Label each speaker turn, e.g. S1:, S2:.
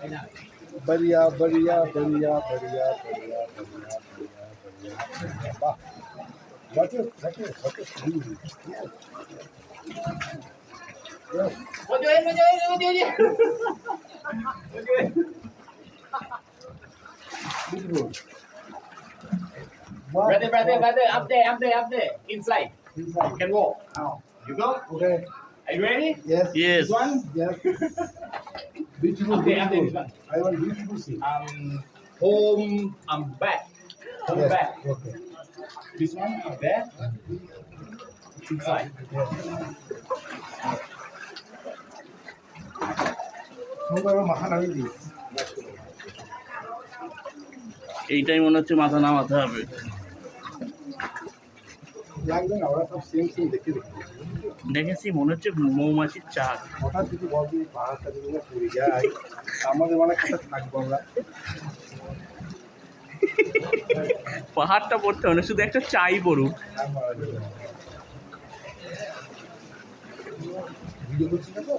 S1: बढ़िया बढ़िया बढ़िया बढ़िया बढ़िया बढ़िया बढ़िया वाह
S2: Brother, up there, inside. You can walk. Now, you go.
S1: Okay.
S2: Are you ready?
S1: Yes.
S2: This one.
S1: Yes. Beautiful.
S2: Okay,
S1: Beautiful.
S2: this one.
S1: I want beautiful scene.
S2: Home, back. Home
S1: Yes.
S2: back.
S1: Okay.
S2: This one, up there. Inside.
S3: এইটাই মনে হচ্ছে মাথা নামাতে হবে।
S1: লাগবে না, ওরা সব সেম সেম দেখতে
S3: দেখেছি মনে হচ্ছে মৌমাছির চাক।
S1: হঠাৎ যদি বলবি পাহাড়টা যদি না পড়ে যায় আমাদের মানে কোথায় থাকবো আমরা।
S3: পাহাড়টা পড়তে হবে না, শুধু একটা চাই পড়ুক।
S1: ভিডিও করছি না তো।